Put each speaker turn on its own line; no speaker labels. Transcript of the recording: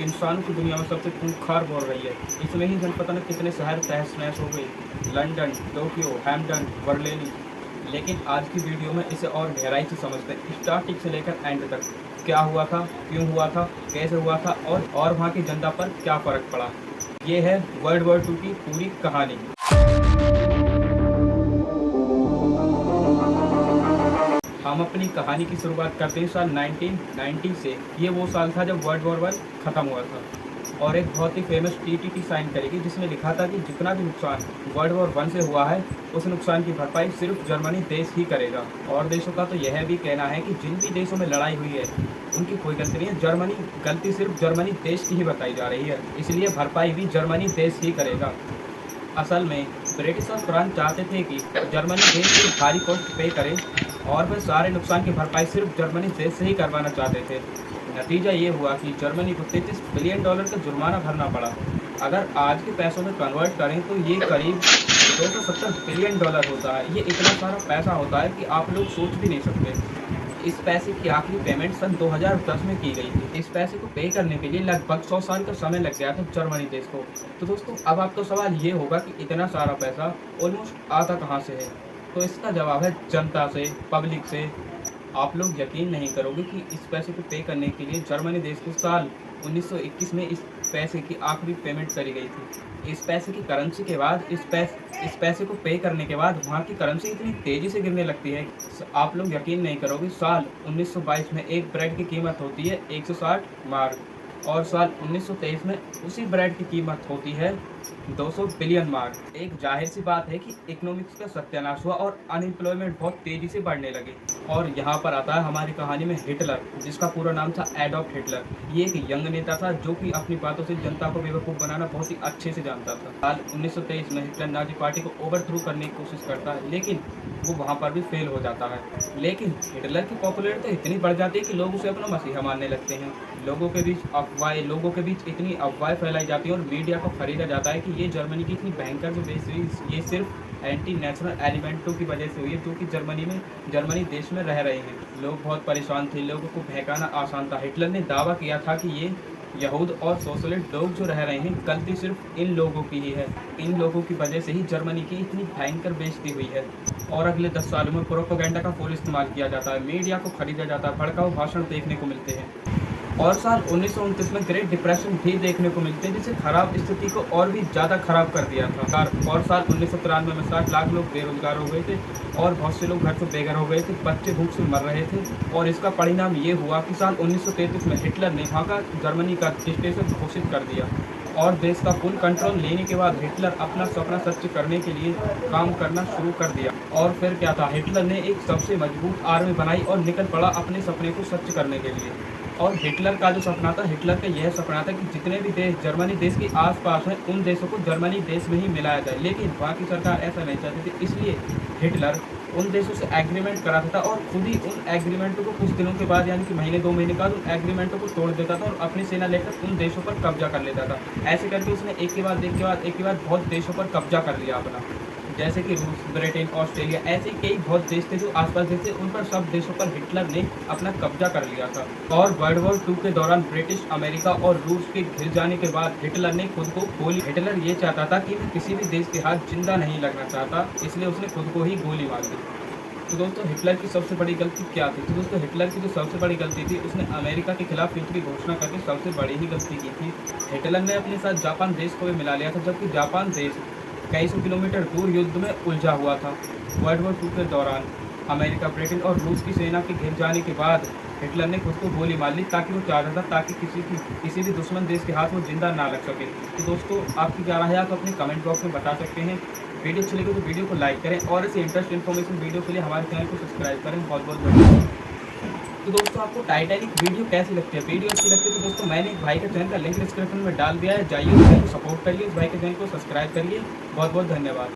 इंसानों की दुनिया में सबसे खूंखार बोल रही है। इसमें ही जनपद में कितने शहर तहस नहस हो गए, लंदन, टोक्यो, हैम्पटन, बर्लिन। लेकिन आज की वीडियो में इसे और गहराई से समझते हैं, स्टार्टिंग से लेकर एंड तक। क्या हुआ था, क्यों हुआ था, कैसे हुआ था और वहाँ की जनता पर क्या फ़र्क पड़ा। ये है वर्ल्ड वॉर 2 की पूरी कहानी। हम अपनी कहानी की शुरुआत करते हैं साल 1990 से। ये वो साल था जब वर्ल्ड वॉर 1 ख़त्म हुआ था और एक बहुत ही फेमस टीटीपी साइन करेगी जिसमें लिखा था कि जितना भी नुकसान वर्ल्ड वॉर 1 से हुआ है उस नुकसान की भरपाई सिर्फ जर्मनी देश ही करेगा। और देशों का तो यह भी कहना है कि जिन भी देशों में लड़ाई हुई है उनकी कोई गलती नहीं है, जर्मनी गलती सिर्फ जर्मनी देश की ही बताई जा रही है, इसलिए भरपाई भी जर्मनी देश ही करेगा। असल में ब्रिटिश और फ्रांस चाहते थे कि जर्मनी देश को भारी कॉस्ट पे करे और वह सारे नुकसान की भरपाई सिर्फ जर्मनी देश से ही करवाना चाहते थे। नतीजा ये हुआ कि जर्मनी को $33 बिलियन का जुर्माना भरना पड़ा। अगर आज के पैसों में कन्वर्ट करें तो ये करीब $270 बिलियन होता है। ये इतना सारा पैसा होता है कि आप लोग सोच भी नहीं सकते। इस पैसे की आखिरी पेमेंट सन 2010 में की गई थी। इस पैसे को पे करने के लिए लगभग 100 साल का समय लग गया था जर्मनी देश को। तो दोस्तों, अब आपका सवाल ये होगा कि इतना सारा पैसा ऑलमोस्ट आता कहाँ से है। तो इसका जवाब है जनता से, पब्लिक से। आप लोग यकीन नहीं करोगे कि इस पैसे को पे करने के लिए जर्मनी देश को साल 1921 में इस पैसे की आखिरी पेमेंट करी गई थी। इस पैसे की करेंसी के बाद इस पैसे को पे करने के बाद वहाँ की करेंसी इतनी तेज़ी से गिरने लगती है, आप लोग यकीन नहीं करोगे। साल 1922 में एक ब्रेड की कीमत होती है 160 मार्क और साल 1923 में उसी ब्रेड की कीमत होती है 200 बिलियन मार्क। एक जाहिर सी बात है कि इकोनॉमिक्स का सत्यानाश हुआ और अनएम्प्लॉयमेंट बहुत तेज़ी से बढ़ने लगे। और यहाँ पर आता है हमारी कहानी में हिटलर, जिसका पूरा नाम था एडॉल्फ हिटलर। ये एक यंग नेता था जो कि अपनी बातों से जनता को बेवकूफ़ बनाना बहुत ही अच्छे से जानता था। साल 1923 में हिटलर नाजी पार्टी को ओवरथ्रो करने की कोशिश करता है, लेकिन वो वहाँ पर भी फेल हो जाता है। लेकिन हिटलर की पॉपुलैरिटी इतनी बढ़ जाती है कि लोग उसे अपना मसीहा मानने लगते हैं। लोगों के बीच इतनी अफवाहें फैलाई जाती हैं और मीडिया को खरीदा जाता है कि ये जर्मनी की इतनी भयंकर जो बेस हुई ये सिर्फ एंटी नेशनल एलिमेंटों की वजह से हुई है जो कि जर्मनी देश में रह रहे हैं। लोग बहुत परेशान थे, लोगों को बहकाना आसान था। हिटलर ने दावा किया था कि ये यहूद और सोशलिस्ट लोग जो रह रहे हैं गलती सिर्फ इन लोगों की ही है। इन लोगों की वजह से ही जर्मनी की इतनी भयंकर बेइज्जती हुई है। और अगले 10 सालों में प्रोपेगेंडा का फुल इस्तेमाल किया जाता है, मीडिया को खरीदा जाता है, भड़काऊ भाषण देखने को मिलते हैं। और साल 1929 में ग्रेट डिप्रेशन भी देखने को मिलते हैं, जिससे खराब स्थिति को और भी ज़्यादा खराब कर दिया था। और साल 1993 में 60 लाख लोग बेरोजगार हो गए थे और बहुत से लोग घर से बेघर हो गए थे, बच्चे भूख से मर रहे थे। और इसका परिणाम ये हुआ कि साल 1933 में हिटलर ने वहाँ का जर्मनी का डिक्टेटरशिप घोषित कर दिया। और देश का फुल कंट्रोल लेने के बाद हिटलर अपना सपना सच करने के लिए काम करना शुरू कर दिया। और फिर क्या था, हिटलर ने एक सबसे मजबूत आर्मी बनाई और निकल पड़ा अपने सपने को सच करने के लिए। और हिटलर का जो सपना था, हिटलर का यह सपना था कि जितने भी देश जर्मनी देश के आसपास हैं उन देशों को जर्मनी देश में ही मिलाया जाए। लेकिन वहाँ की सरकार ऐसा नहीं चाहती थी, इसलिए हिटलर उन देशों से एग्रीमेंट कराता था और खुद ही उन एग्रीमेंटों को कुछ दिनों के बाद यानी कि महीने 2 महीने बाद उन एग्रीमेंटों को तोड़ देता था और अपनी सेना लेकर उन देशों पर कब्जा कर लेता था। ऐसे करके उसने एक के बाद बहुत देशों पर कब्जा कर लिया अपना, जैसे कि रूस, ब्रिटेन, ऑस्ट्रेलिया, ऐसे कई बहुत देश थे जो आसपास देश थे, उन पर सब देशों पर हिटलर ने अपना कब्जा कर लिया था। और वर्ल्ड वॉर 2 के दौरान ब्रिटिश, अमेरिका और रूस के घिर जाने के बाद हिटलर ने खुद को हिटलर ये चाहता था कि मैं किसी भी देश के हाथ जिंदा नहीं लगना चाहता, इसलिए उसने खुद को ही गोली मार दी। तो दोस्तों, हिटलर की सबसे बड़ी गलती क्या थी? तो दोस्तों, हिटलर की जो सबसे बड़ी गलती थी, उसने अमेरिका के खिलाफ युद्ध की घोषणा करके सबसे बड़ी ही गलती की थी। हिटलर ने अपने साथ जापान देश को भी मिला लिया था, जबकि जापान देश कई सौ किलोमीटर दूर युद्ध में उलझा हुआ था। वर्ल्ड वॉर 2 के दौरान अमेरिका, ब्रिटेन और रूस की सेना के घिर जाने के बाद हिटलर ने खुद को गोली मार ली, ताकि वो चाहता था ताकि किसी भी दुश्मन देश के हाथ वो जिंदा ना लग सके। तो दोस्तों, आपकी क्या राय है, आप अपने कमेंट बॉक्स में बता सकते हैं। वीडियो अच्छी लगी तो वीडियो को लाइक करें और ऐसे इंटरेस्ट इन्फॉर्मेशन वीडियो के लिए हमारे चैनल को सब्सक्राइब करें। बहुत बहुत धन्यवाद। तो दोस्तों, आपको टाइटैनिक वीडियो कैसी लगती है? वीडियो अच्छी लगती है तो दोस्तों मैंने एक भाई के चैनल का लिंक डिस्क्रिप्शन में डाल दिया है, जाइए उस भाई को सपोर्ट करिए, उस भाई के चैनल को सब्सक्राइब करिए। बहुत बहुत धन्यवाद।